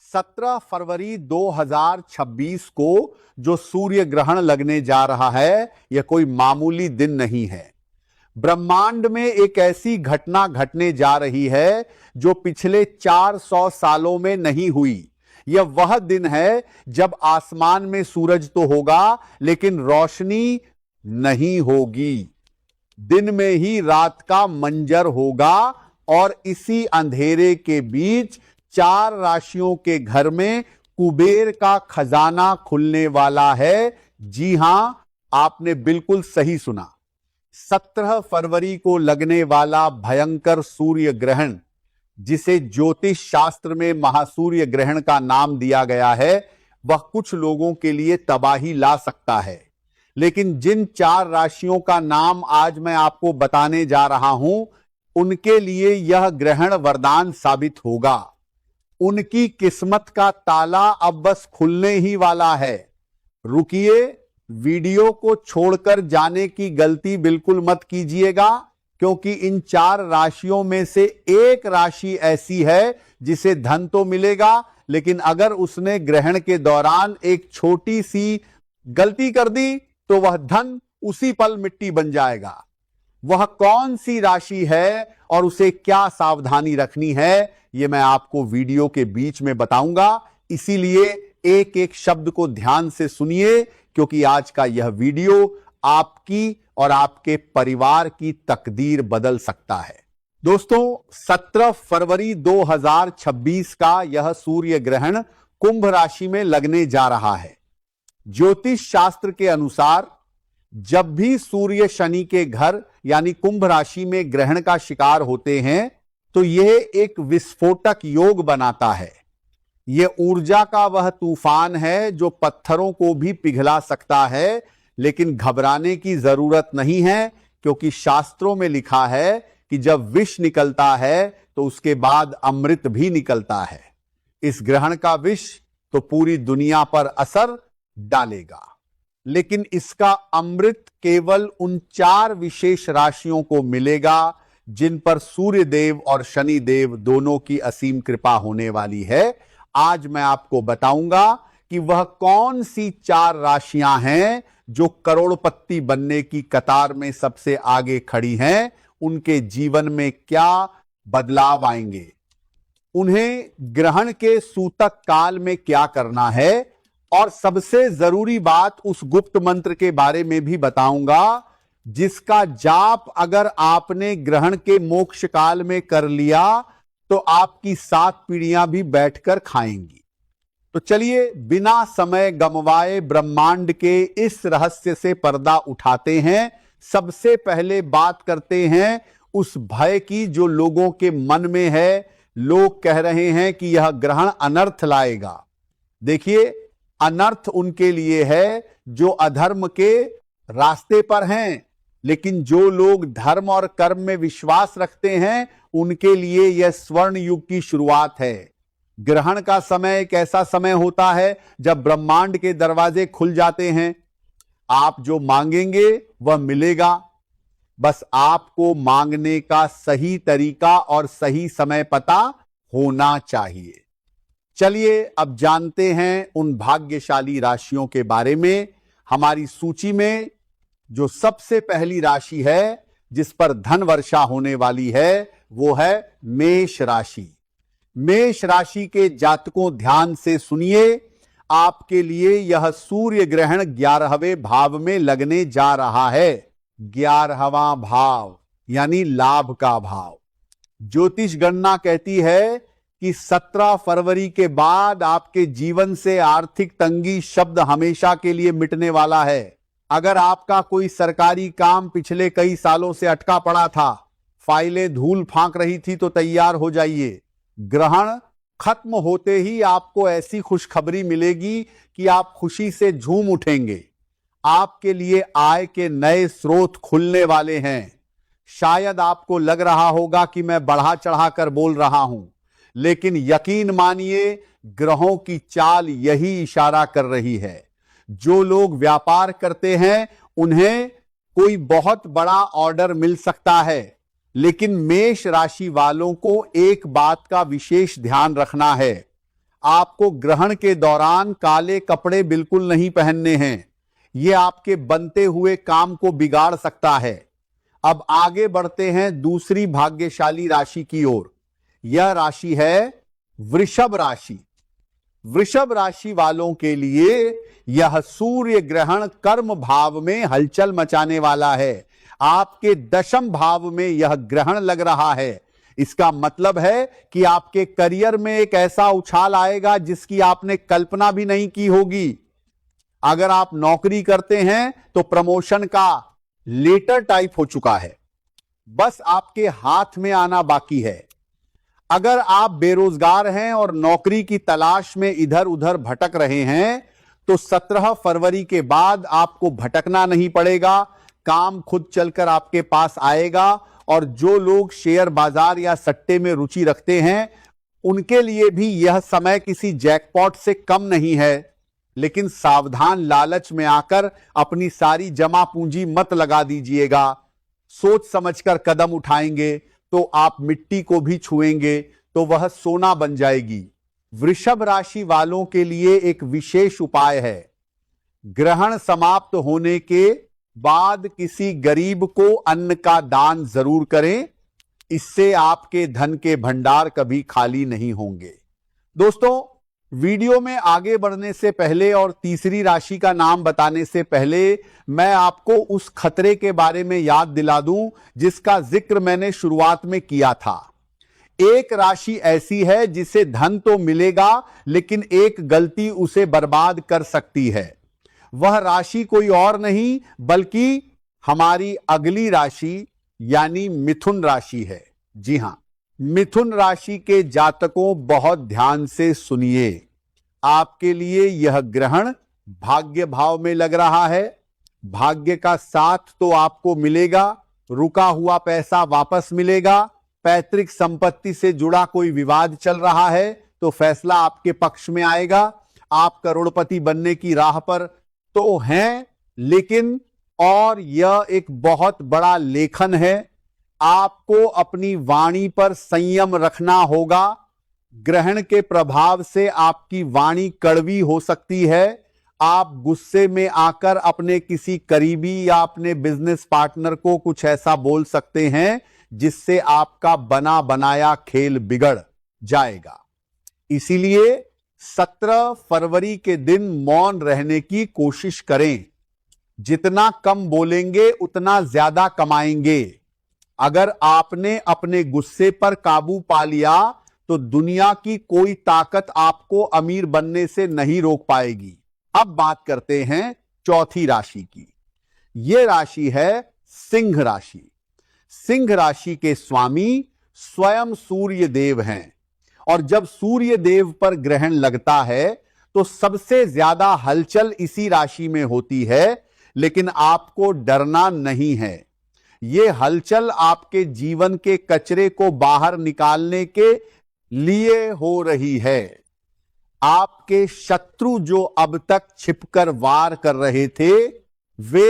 17 फरवरी 2026 को जो सूर्य ग्रहण लगने जा रहा है, यह कोई मामूली दिन नहीं है। ब्रह्मांड में एक ऐसी घटना घटने जा रही है जो पिछले 400 सालों में नहीं हुई। यह वह दिन है जब आसमान में सूरज तो होगा, लेकिन रोशनी नहीं होगी। दिन में ही रात का मंजर होगा और इसी अंधेरे के बीच 4 राशियों के घर में कुबेर का खजाना खुलने वाला है। जी हां, आपने बिल्कुल सही सुना। 17 फरवरी को लगने वाला भयंकर सूर्य ग्रहण, जिसे ज्योतिष शास्त्र में महासूर्य ग्रहण का नाम दिया गया है, वह कुछ लोगों के लिए तबाही ला सकता है। लेकिन जिन 4 राशियों का नाम आज मैं आपको बताने जा रहा हूं, उनके लिए यह ग्रहण वरदान साबित होगा। उनकी किस्मत का ताला अब बस खुलने ही वाला है। रुकिए, वीडियो को छोड़कर जाने की गलती बिल्कुल मत कीजिएगा, क्योंकि इन 4 राशियों में से एक राशि ऐसी है जिसे धन तो मिलेगा, लेकिन अगर उसने ग्रहण के दौरान एक छोटी सी गलती कर दी तो वह धन उसी पल मिट्टी बन जाएगा। वह कौन सी राशि है और उसे क्या सावधानी रखनी है, यह मैं आपको वीडियो के बीच में बताऊंगा। इसीलिए एक एक शब्द को ध्यान से सुनिए, क्योंकि आज का यह वीडियो आपकी और आपके परिवार की तकदीर बदल सकता है। दोस्तों, 17 फरवरी 2026 का यह सूर्य ग्रहण कुंभ राशि में लगने जा रहा है। ज्योतिष शास्त्र के अनुसार जब भी सूर्य शनि के घर यानी कुंभ राशि में ग्रहण का शिकार होते हैं, तो यह एक विस्फोटक योग बनाता है। यह ऊर्जा का वह तूफान है जो पत्थरों को भी पिघला सकता है। लेकिन घबराने की जरूरत नहीं है, क्योंकि शास्त्रों में लिखा है कि जब विष निकलता है तो उसके बाद अमृत भी निकलता है। इस ग्रहण का विष तो पूरी दुनिया पर असर डालेगा, लेकिन इसका अमृत केवल उन 4 विशेष राशियों को मिलेगा जिन पर सूर्य देव और शनि देव दोनों की असीम कृपा होने वाली है। आज मैं आपको बताऊंगा कि वह कौन सी 4 राशियां हैं जो करोड़पति बनने की कतार में सबसे आगे खड़ी हैं। उनके जीवन में क्या बदलाव आएंगे, उन्हें ग्रहण के सूतक काल में क्या करना है, और सबसे जरूरी बात, उस गुप्त मंत्र के बारे में भी बताऊंगा जिसका जाप अगर आपने ग्रहण के मोक्ष काल में कर लिया तो आपकी 7 पीढ़ियां भी बैठकर खाएंगी। तो चलिए, बिना समय गंवाए ब्रह्मांड के इस रहस्य से पर्दा उठाते हैं। सबसे पहले बात करते हैं उस भय की जो लोगों के मन में है। लोग कह रहे हैं कि यह ग्रहण अनर्थ लाएगा। देखिए, अनर्थ उनके लिए है जो अधर्म के रास्ते पर हैं, लेकिन जो लोग धर्म और कर्म में विश्वास रखते हैं, उनके लिए यह स्वर्ण युग की शुरुआत है। ग्रहण का समय एक ऐसा समय होता है जब ब्रह्मांड के दरवाजे खुल जाते हैं। आप जो मांगेंगे वह मिलेगा, बस आपको मांगने का सही तरीका और सही समय पता होना चाहिए। चलिए, अब जानते हैं उन भाग्यशाली राशियों के बारे में। हमारी सूची में जो सबसे पहली राशि है जिस पर धन वर्षा होने वाली है, वो है मेष राशि। मेष राशि के जातकों, ध्यान से सुनिए। आपके लिए यह सूर्य ग्रहण 11वें भाव में लगने जा रहा है। 11वां भाव यानी लाभ का भाव। ज्योतिष गणना कहती है कि 17 फरवरी के बाद आपके जीवन से आर्थिक तंगी शब्द हमेशा के लिए मिटने वाला है। अगर आपका कोई सरकारी काम पिछले कई सालों से अटका पड़ा था, फाइलें धूल फांक रही थी, तो तैयार हो जाइए। ग्रहण खत्म होते ही आपको ऐसी खुशखबरी मिलेगी कि आप खुशी से झूम उठेंगे। आपके लिए आय के नए स्रोत खुलने वाले हैं। शायद आपको लग रहा होगा कि मैं बढ़ा चढ़ाकर बोल रहा हूं, लेकिन यकीन मानिए, ग्रहों की चाल यही इशारा कर रही है। जो लोग व्यापार करते हैं, उन्हें कोई बहुत बड़ा ऑर्डर मिल सकता है, लेकिन मेष राशि वालों को एक बात का विशेष ध्यान रखना है। आपको ग्रहण के दौरान काले कपड़े बिल्कुल नहीं पहनने हैं। यह आपके बनते हुए काम को बिगाड़ सकता है। अब आगे बढ़ते हैं दूसरी भाग्यशाली राशि की ओर। यह राशि है वृषभ राशि। वृषभ राशि वालों के लिए यह सूर्य ग्रहण कर्म भाव में हलचल मचाने वाला है। आपके दशम भाव में यह ग्रहण लग रहा है। इसका मतलब है कि आपके करियर में एक ऐसा उछाल आएगा जिसकी आपने कल्पना भी नहीं की होगी। अगर आप नौकरी करते हैं तो प्रमोशन का लेटर टाइप हो चुका है, बस आपके हाथ में आना बाकी है। अगर आप बेरोजगार हैं और नौकरी की तलाश में इधर उधर भटक रहे हैं तो 17 फरवरी के बाद आपको भटकना नहीं पड़ेगा। काम खुद चलकर आपके पास आएगा। और जो लोग शेयर बाजार या सट्टे में रुचि रखते हैं उनके लिए भी यह समय किसी जैकपॉट से कम नहीं है। लेकिन सावधान, लालच में आकर अपनी सारी जमा पूंजी मत लगा दीजिएगा। सोच समझकर कदम उठाएंगे तो आप मिट्टी को भी छुएंगे तो वह सोना बन जाएगी। वृषभ राशि वालों के लिए एक विशेष उपाय है। ग्रहण समाप्त होने के बाद किसी गरीब को अन्न का दान जरूर करें। इससे आपके धन के भंडार कभी खाली नहीं होंगे। दोस्तों, वीडियो में आगे बढ़ने से पहले और तीसरी राशि का नाम बताने से पहले मैं आपको उस खतरे के बारे में याद दिला दूं जिसका जिक्र मैंने शुरुआत में किया था। एक राशि ऐसी है जिसे धन तो मिलेगा लेकिन एक गलती उसे बर्बाद कर सकती है। वह राशि कोई और नहीं बल्कि हमारी अगली राशि यानी मिथुन राशि है। जी हां, मिथुन राशि के जातकों बहुत ध्यान से सुनिए। आपके लिए यह ग्रहण भाग्य भाव में लग रहा है। भाग्य का साथ तो आपको मिलेगा, रुका हुआ पैसा वापस मिलेगा। पैतृक संपत्ति से जुड़ा कोई विवाद चल रहा है तो फैसला आपके पक्ष में आएगा। आप करोड़पति बनने की राह पर तो हैं, लेकिन और यह एक बहुत बड़ा लेखन है। आपको अपनी वाणी पर संयम रखना होगा। ग्रहण के प्रभाव से आपकी वाणी कड़वी हो सकती है। आप गुस्से में आकर अपने किसी करीबी या अपने बिजनेस पार्टनर को कुछ ऐसा बोल सकते हैं जिससे आपका बना बनाया खेल बिगड़ जाएगा। इसीलिए 17 फरवरी के दिन मौन रहने की कोशिश करें। जितना कम बोलेंगे उतना ज्यादा कमाएंगे। अगर आपने अपने गुस्से पर काबू पा लिया तो दुनिया की कोई ताकत आपको अमीर बनने से नहीं रोक पाएगी। अब बात करते हैं चौथी राशि की। यह राशि है सिंह राशि। सिंह राशि के स्वामी स्वयं सूर्य देव हैं और जब सूर्य देव पर ग्रहण लगता है तो सबसे ज्यादा हलचल इसी राशि में होती है। लेकिन आपको डरना नहीं है। यह हलचल आपके जीवन के कचरे को बाहर निकालने के लिए हो रही है। आपके शत्रु जो अब तक छिपकर वार कर रहे थे वे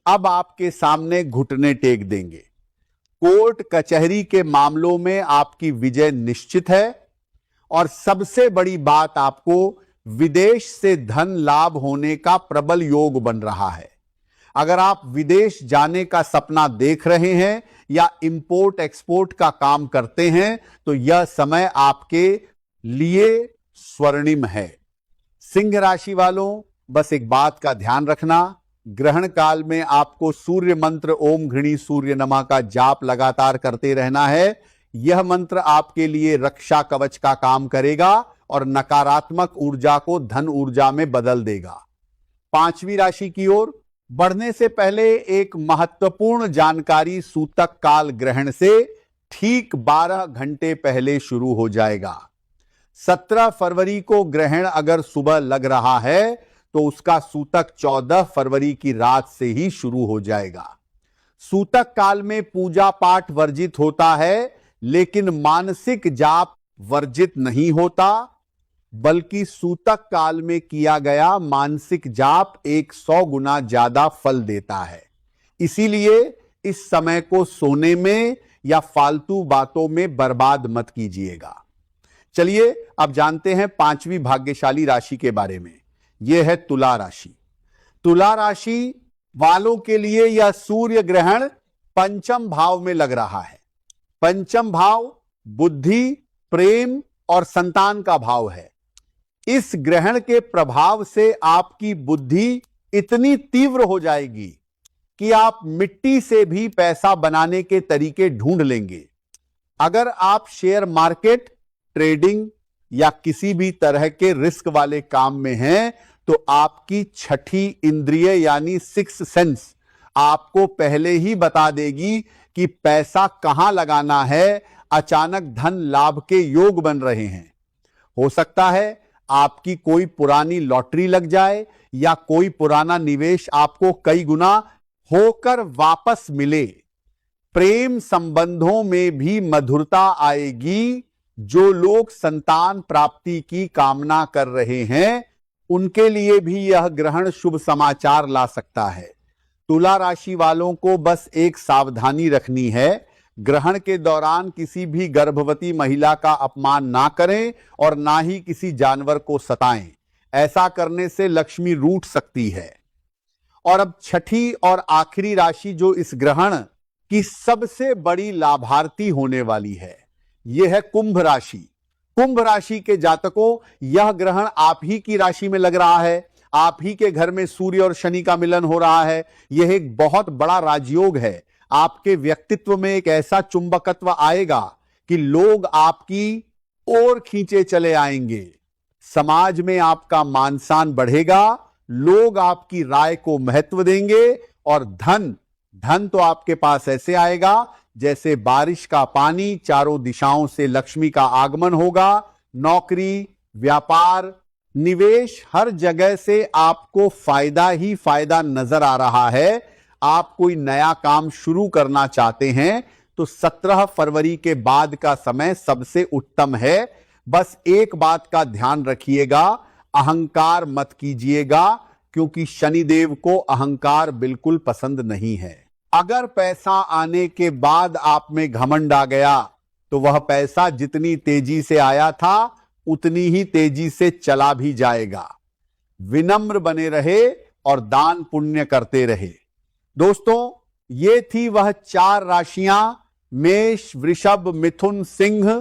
अब आपके सामने घुटने टेक देंगे। कोर्ट कचहरी के मामलों में आपकी विजय निश्चित है और सबसे बड़ी बात, आपको विदेश से धन लाभ होने का प्रबल योग बन रहा है। अगर आप विदेश जाने का सपना देख रहे हैं या इंपोर्ट एक्सपोर्ट का काम करते हैं तो यह समय आपके लिए स्वर्णिम है। सिंह राशि वालों, बस एक बात का ध्यान रखना, ग्रहण काल में आपको सूर्य मंत्र ओम घृणी सूर्य नमः का जाप लगातार करते रहना है। यह मंत्र आपके लिए रक्षा कवच का काम करेगा और नकारात्मक ऊर्जा को धन ऊर्जा में बदल देगा। पांचवी राशि की ओर बढ़ने से पहले एक महत्वपूर्ण जानकारी सूतक काल ग्रहण से ठीक 12 घंटे पहले शुरू हो जाएगा। 17 फरवरी को ग्रहण अगर सुबह लग रहा है तो उसका सूतक 14 फरवरी की रात से ही शुरू हो जाएगा। सूतक काल में पूजा पाठ वर्जित होता है लेकिन मानसिक जाप वर्जित नहीं होता, बल्कि सूतक काल में किया गया मानसिक जाप 100 गुना ज्यादा फल देता है। इसीलिए इस समय को सोने में या फालतू बातों में बर्बाद मत कीजिएगा। चलिए अब जानते हैं पांचवी भाग्यशाली राशि के बारे में। यह है तुला राशि। तुला राशि वालों के लिए यह सूर्य ग्रहण पंचम भाव में लग रहा है। पंचम भाव बुद्धि, प्रेम और संतान का भाव है। इस ग्रहण के प्रभाव से आपकी बुद्धि इतनी तीव्र हो जाएगी कि आप मिट्टी से भी पैसा बनाने के तरीके ढूंढ लेंगे। अगर आप शेयर मार्केट, ट्रेडिंग या किसी भी तरह के रिस्क वाले काम में हैं तो आपकी छठी इंद्रिय यानी सिक्स्थ सेंस आपको पहले ही बता देगी कि पैसा कहां लगाना है। अचानक धन लाभ के योग बन रहे हैं। हो सकता है आपकी कोई पुरानी लॉटरी लग जाए या कोई पुराना निवेश आपको कई गुना होकर वापस मिले। प्रेम संबंधों में भी मधुरता आएगी। जो लोग संतान प्राप्ति की कामना कर रहे हैं उनके लिए भी यह ग्रहण शुभ समाचार ला सकता है। तुला राशि वालों को बस एक सावधानी रखनी है। ग्रहण के दौरान किसी भी गर्भवती महिला का अपमान ना करें और ना ही किसी जानवर को सताएं। ऐसा करने से लक्ष्मी रूठ सकती है। और अब छठी और आखिरी राशि जो इस ग्रहण की सबसे बड़ी लाभार्थी होने वाली है, यह है कुंभ राशि। कुंभ राशि के जातकों, यह ग्रहण आप ही की राशि में लग रहा है। आप ही के घर में सूर्य और शनि का मिलन हो रहा है। यह एक बहुत बड़ा राजयोग है। आपके व्यक्तित्व में एक ऐसा चुंबकत्व आएगा कि लोग आपकी ओर खींचे चले आएंगे। समाज में आपका मान सम्मान बढ़ेगा। लोग आपकी राय को महत्व देंगे और धन तो आपके पास ऐसे आएगा जैसे बारिश का पानी। चारों दिशाओं से लक्ष्मी का आगमन होगा। नौकरी, व्यापार, निवेश, हर जगह से आपको फायदा ही फायदा नजर आ रहा है। आप कोई नया काम शुरू करना चाहते हैं तो 17 फरवरी के बाद का समय सबसे उत्तम है। बस एक बात का ध्यान रखिएगा, अहंकार मत कीजिएगा, क्योंकि शनिदेव को अहंकार बिल्कुल पसंद नहीं है। अगर पैसा आने के बाद आप में घमंड आ गया तो वह पैसा जितनी तेजी से आया था उतनी ही तेजी से चला भी जाएगा। विनम्र बने रहे और दान पुण्य करते रहे। दोस्तों, ये थी वह 4 राशियां मेष, वृषभ, मिथुन, सिंह,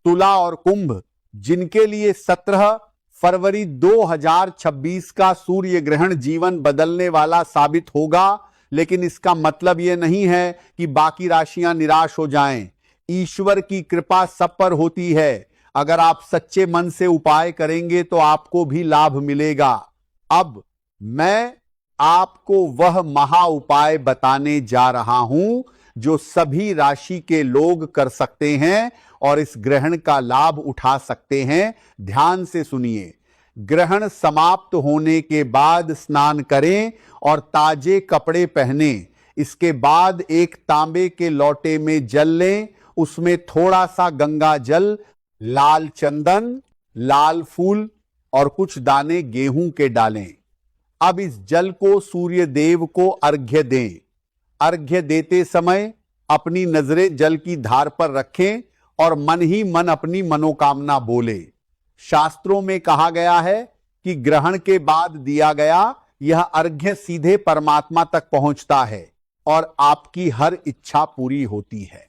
तुला और कुंभ, जिनके लिए 17 फरवरी 2026 का सूर्य ग्रहण जीवन बदलने वाला साबित होगा। लेकिन इसका मतलब यह नहीं है कि बाकी राशियां निराश हो जाएं। ईश्वर की कृपा सब पर होती है। अगर आप सच्चे मन से उपाय करेंगे तो आपको भी लाभ मिलेगा। अब मैं आपको वह महा उपाय बताने जा रहा हूं जो सभी राशि के लोग कर सकते हैं और इस ग्रहण का लाभ उठा सकते हैं। ध्यान से सुनिए। ग्रहण समाप्त होने के बाद स्नान करें और ताजे कपड़े पहने। इसके बाद एक तांबे के लोटे में जल लें। उसमें थोड़ा सा गंगा जल, लाल चंदन, लाल फूल और कुछ दाने गेहूं के डालें। अब इस जल को सूर्य देव को अर्घ्य दें। अर्घ्य देते समय अपनी नजरें जल की धार पर रखें और मन ही मन अपनी मनोकामना बोले। शास्त्रों में कहा गया है कि ग्रहण के बाद दिया गया यह अर्घ्य सीधे परमात्मा तक पहुंचता है और आपकी हर इच्छा पूरी होती है।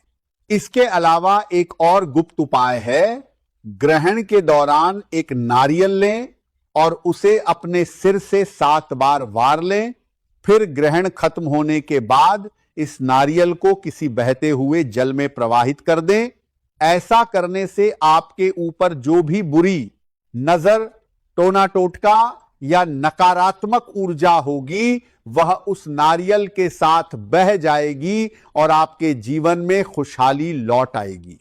इसके अलावा एक और गुप्त उपाय है। ग्रहण के दौरान एक नारियल लें और उसे अपने सिर से 7 बार वार लें। फिर ग्रहण खत्म होने के बाद इस नारियल को किसी बहते हुए जल में प्रवाहित कर दें। ऐसा करने से आपके ऊपर जो भी बुरी नजर, टोना टोटका या नकारात्मक ऊर्जा होगी वह उस नारियल के साथ बह जाएगी और आपके जीवन में खुशहाली लौट आएगी।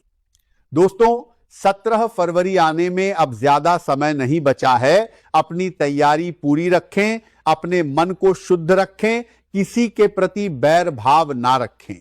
दोस्तों, 17 फरवरी आने में अब ज्यादा समय नहीं बचा है। अपनी तैयारी पूरी रखें, अपने मन को शुद्ध रखें, किसी के प्रति बैर भाव ना रखें,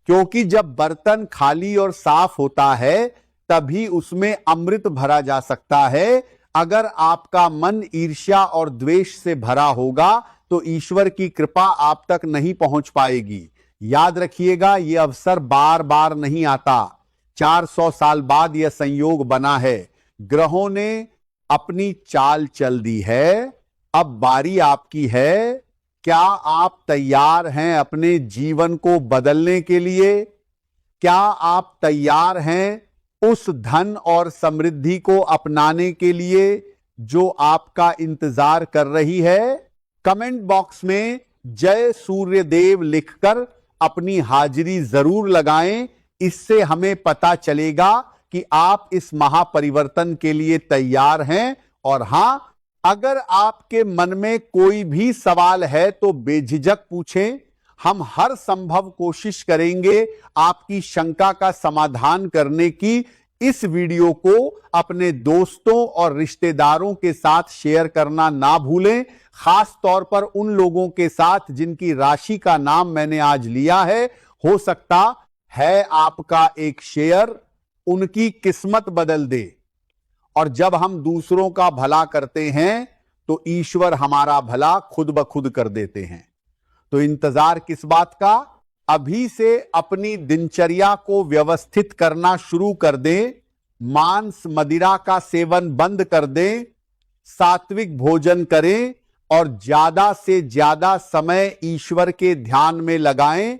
क्योंकि जब बर्तन खाली और साफ होता है तभी उसमें अमृत भरा जा सकता है। अगर आपका मन ईर्ष्या और द्वेष से भरा होगा तो ईश्वर की कृपा आप तक नहीं पहुंच पाएगी। याद रखिएगा, यह अवसर बार बार नहीं आता। 400 साल बाद यह संयोग बना है। ग्रहों ने अपनी चाल चल दी है, अब बारी आपकी है। क्या आप तैयार हैं अपने जीवन को बदलने के लिए? क्या आप तैयार हैं उस धन और समृद्धि को अपनाने के लिए जो आपका इंतजार कर रही है? कमेंट बॉक्स में जय सूर्यदेव लिखकर अपनी हाजिरी जरूर लगाएं। इससे हमें पता चलेगा कि आप इस महापरिवर्तन के लिए तैयार हैं। और हां, अगर आपके मन में कोई भी सवाल है तो बेझिझक पूछें। हम हर संभव कोशिश करेंगे आपकी शंका का समाधान करने की। इस वीडियो को अपने दोस्तों और रिश्तेदारों के साथ शेयर करना ना भूलें, खास तौर पर उन लोगों के साथ जिनकी राशि का नाम मैंने आज लिया है। हो सकता है आपका एक शेयर उनकी किस्मत बदल दे। और जब हम दूसरों का भला करते हैं तो ईश्वर हमारा भला खुद ब खुद कर देते हैं। तो इंतजार किस बात का? अभी से अपनी दिनचर्या को व्यवस्थित करना शुरू कर दें। मांस मदिरा का सेवन बंद कर दें, सात्विक भोजन करें और ज्यादा से ज्यादा समय ईश्वर के ध्यान में लगाएं।